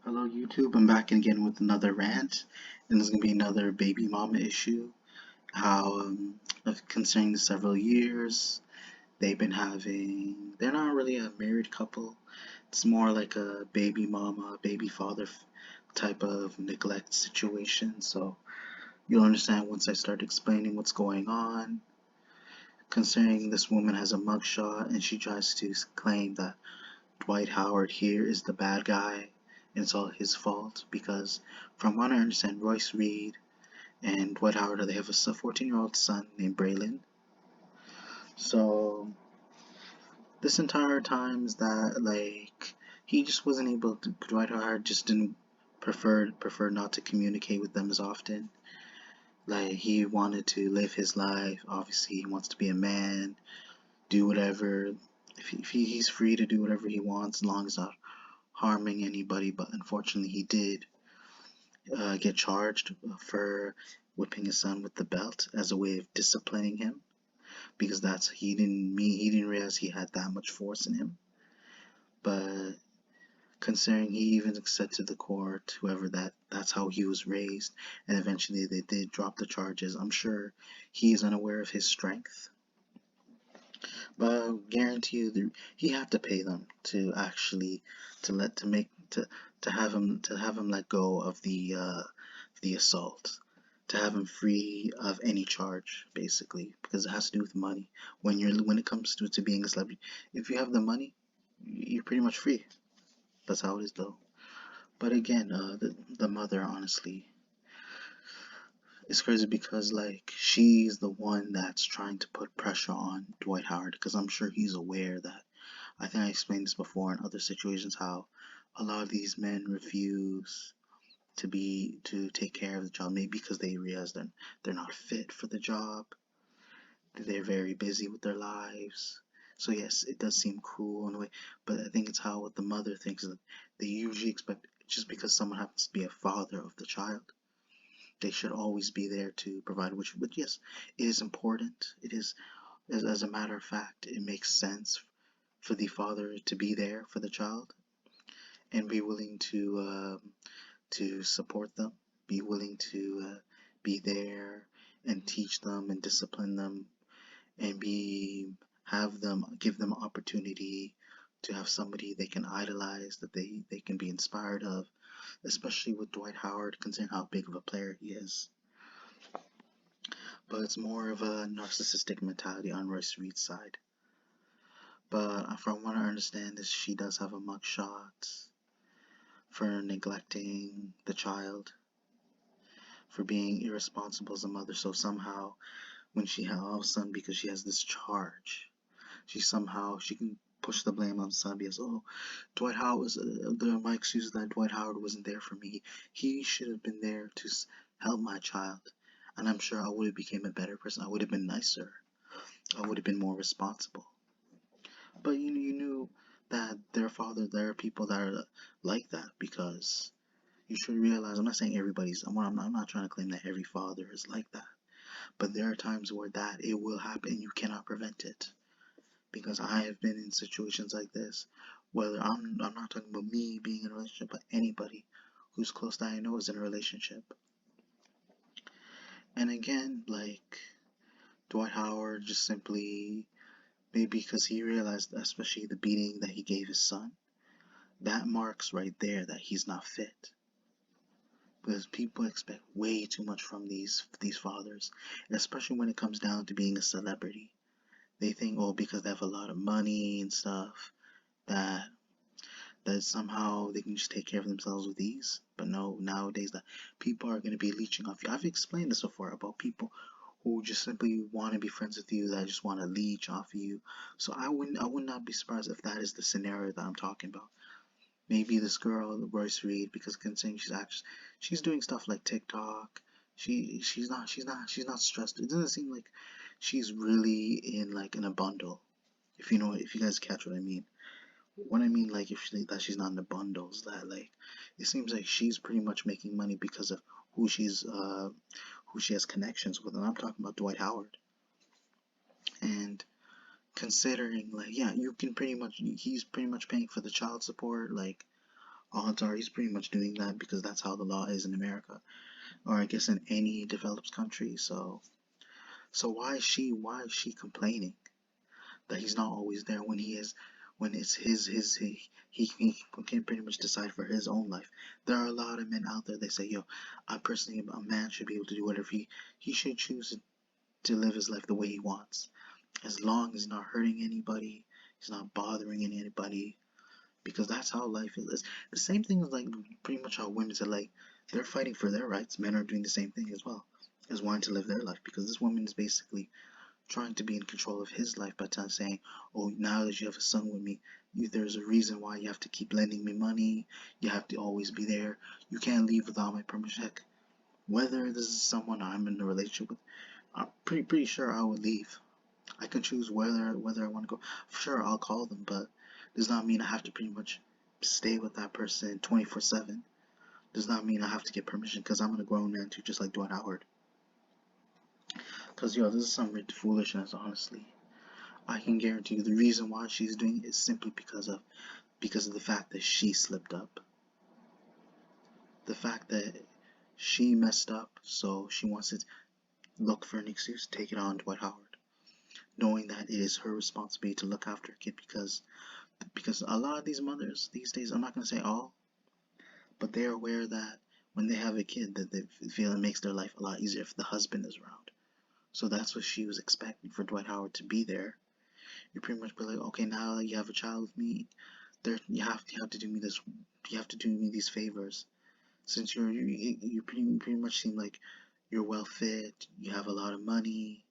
Hello YouTube, I'm back again with another rant, and there's gonna be another baby mama issue. How concerning the several years they've been having, they're not really a married couple. It's more like a baby mama, baby father type of neglect situation. So you'll understand once I start explaining what's going on. Concerning this woman has a mugshot, and she tries to claim that Dwight Howard here is the bad guy, and it's all his fault because, from what I understand, Royce Reed and Dwight Howard they have a 14-year-old son named Braylon. So this entire time is that he just wasn't able to. Dwight Howard just didn't prefer not to communicate with them as often. Like he wanted to live his life. Obviously, he wants to be a man, do whatever. He's free to do whatever he wants as long as not harming anybody, but unfortunately he did get charged for whipping his son with the belt as a way of disciplining him because he didn't realize he had that much force in him. But considering he even said to the court, whoever that's how he was raised, and eventually they did drop the charges. I'm sure he is unaware of his strength, but I guarantee you he had to pay them to actually to let to make to have him let go of the assault, to have him free of any charge, basically, because it has to do with money. When it comes to being a celebrity, if you have the money, you're pretty much free. That's how it is, though. But again, the mother, honestly, it's crazy because she's the one that's trying to put pressure on Dwight Howard because I'm sure he's aware that. I think I explained this before in other situations how a lot of these men refuse to take care of the child, maybe because they realize that they're not fit for the job. They're very busy with their lives. So yes, it does seem cruel in a way, but I think it's how what the mother thinks that they usually expect just because someone happens to be a father of the child, they should always be there to provide which. But yes, it is important. It is as a matter of fact, it makes sense for the father to be there for the child and be willing to support them, be willing to be there and teach them and discipline them and give them opportunity to have somebody they can idolize, that they can be inspired of, especially with Dwight Howard, considering how big of a player he is. But it's more of a narcissistic mentality on Royce Reed's side. But from what I understand is she does have a mugshot for neglecting the child, for being irresponsible as a mother. So somehow when she had all of a sudden, because she has this charge, she can push the blame on son because Dwight Howard was my excuse is that Dwight Howard wasn't there for me. He should have been there to help my child, and I'm sure I would have became a better person. I would have been nicer. I would have been more responsible. But you knew that there are people that are like that because you should realize. I'm not saying everybody's. I'm not trying to claim that every father is like that. But there are times where that it will happen and you cannot prevent it. Because I have been in situations like this. Whether I'm not talking about me being in a relationship, but anybody who's close that I know is in a relationship. And again, Dwight Howard just simply maybe because he realized, especially the beating that he gave his son, that marks right there that he's not fit. Because people expect way too much from these fathers, and especially when it comes down to being a celebrity. They think, because they have a lot of money and stuff, that somehow they can just take care of themselves with ease. But no, nowadays that people are going to be leeching off you. I've explained this before about people who just simply want to be friends with you, that just want to leech off of you. So I would not be surprised if that is the scenario that I'm talking about. Maybe this girl, Royce Reed, because considering she's doing stuff like TikTok. She's not stressed. It doesn't seem like she's really in a bundle. If you guys catch what I mean. What I mean, if that she's not in the bundles, that it seems like she's pretty much making money because of who who she has connections with, and I'm talking about Dwight Howard. And considering yeah, you can pretty much he's pretty much paying for the child support, Odds are he's pretty much doing that because that's how the law is in America, or I guess in any developed country. So why is she complaining that he's not always there when he is, when it's he can pretty much decide for his own life. There are a lot of men out there, they say, yo, I personally, a man should be able to do whatever he should choose to live his life the way he wants, as long as he's not hurting anybody, he's not bothering anybody, because that's how life is. The same thing is like pretty much how women say, like, they're fighting for their rights. Men are doing the same thing as well, as wanting to live their life, because this woman is basically trying to be in control of his life by saying, oh, now that you have a son with me, there's a reason why you have to keep lending me money, you have to always be there, you can't leave without my permission. Heck, whether this is someone I'm in a relationship with, I'm pretty sure I would leave. I can choose whether I want to go. Sure, I'll call them, but does not mean I have to pretty much stay with that person 24/7. Does not mean I have to get permission, because I'm a grown man too, just like Dwight Howard. Because, yo, this is some foolishness, honestly. I can guarantee you the reason why she's doing it is simply because of the fact that she slipped up. The fact that she messed up, so she wants to look for an excuse to take it on Dwight Howard, knowing that it is her responsibility to look after her kid, because a lot of these mothers these days, I'm not gonna say all, but they're aware that when they have a kid, that they feel it makes their life a lot easier if the husband is around. So that's what she was expecting for Dwight Howard to be there. You pretty much be like, okay, now that you have a child with me, you have to do me this, you have to do me these favors. Since you pretty much seem like you're well fit, you have a lot of money,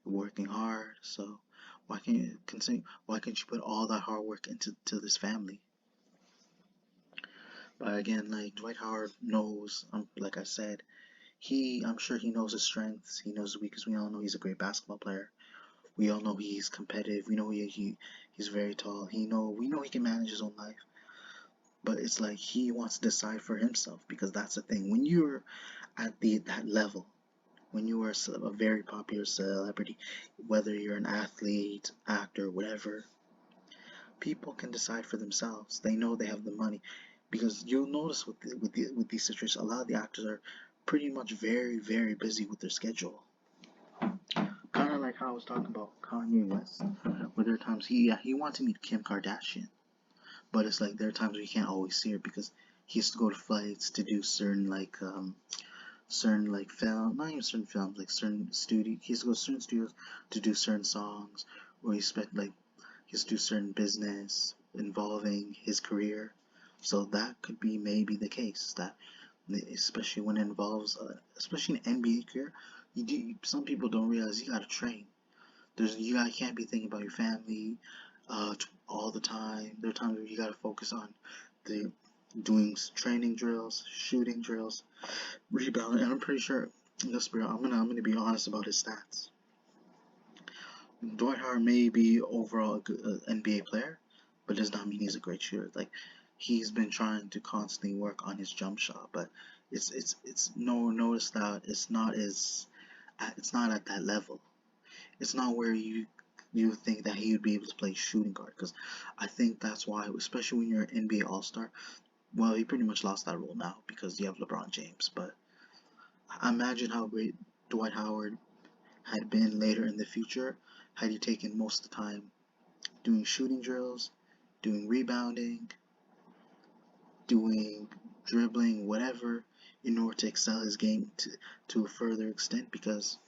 you're working hard, so why can't you put all that hard work into this family? But again, like Dwight Howard knows, like I said, I'm sure he knows his strengths, he knows his weaknesses. We all know he's a great basketball player. We all know he's competitive. We know he's very tall. We know he can manage his own life. But it's like he wants to decide for himself, because that's the thing. When you're at that level, when you are a very popular celebrity, whether you're an athlete, actor, whatever, people can decide for themselves. They know they have the money, because you'll notice with these situations, a lot of the actors are pretty much very very busy with their schedule. Kind of like how I was talking about Kanye West, where there are times he wants to meet Kim Kardashian, but it's like there are times we can't always see her because he has to go to flights to do certain like film, not even certain films, like certain studio. He has to go to certain studios to do certain songs, or he has to do certain business involving his career. So that could be maybe the case, that especially when it involves, especially an NBA career, some people don't realize you gotta train. You can't be thinking about your family all the time. There are times where you gotta focus on the doing training drills, shooting drills, rebounding. And I'm pretty sure, I'm gonna be honest about his stats. Dwight Howard may be overall a good NBA player, but does not mean he's a great shooter. Like, he's been trying to constantly work on his jump shot, but it's no notice that it's not at that level. It's not where you think that he would be able to play shooting guard, because I think that's why, especially when you're an NBA All Star. Well, he pretty much lost that role now because you have LeBron James. But imagine how great Dwight Howard had been later in the future had he taken most of the time doing shooting drills, doing rebounding, doing dribbling, whatever, in order to excel his game to a further extent. Because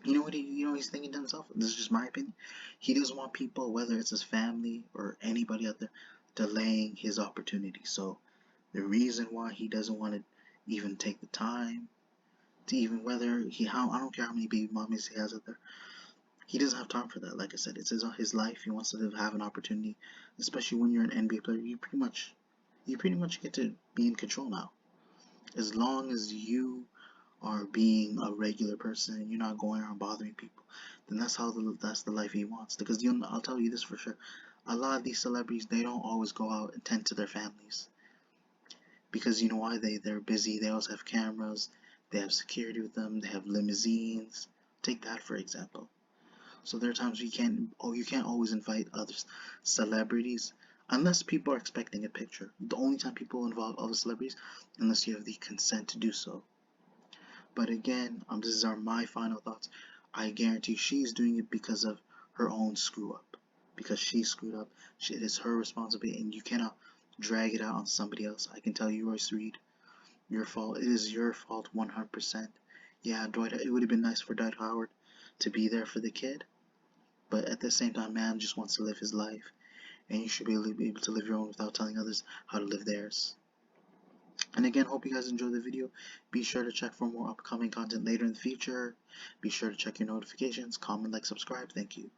he's thinking to himself. This is just my opinion. He doesn't want people, whether it's his family or anybody out there, delaying his opportunity. So the reason why he doesn't want to even take the time to even I don't care how many baby mommies he has out there. He doesn't have time for that. Like I said, it's his life. He wants to have an opportunity, especially when you're an NBA player. You pretty much get to be in control now. As long as you are being a regular person and you're not going around bothering people, then that's the life he wants. Because I'll tell you this for sure, a lot of these celebrities, they don't always go out and tend to their families, because you know why? They're busy. They also have cameras, they have security with them, they have limousines. Take that for example. So there are times you can't always invite other celebrities Unless people are expecting a picture. The only time people involve other celebrities, unless you have the consent to do so. But again, these are my final thoughts. I guarantee she's doing it because of her own screw up. Because she screwed up. It is her responsibility, and you cannot drag it out on somebody else. I can tell you, Royce Reed, your fault. It is your fault 100%. Yeah, Dwight, it would have been nice for Dwight Howard to be there for the kid. But at the same time, man just wants to live his life. And you should be able to live your own without telling others how to live theirs. And again, hope you guys enjoyed the video. Be sure to check for more upcoming content later in the future. Be sure to check your notifications, comment, like, subscribe. Thank you.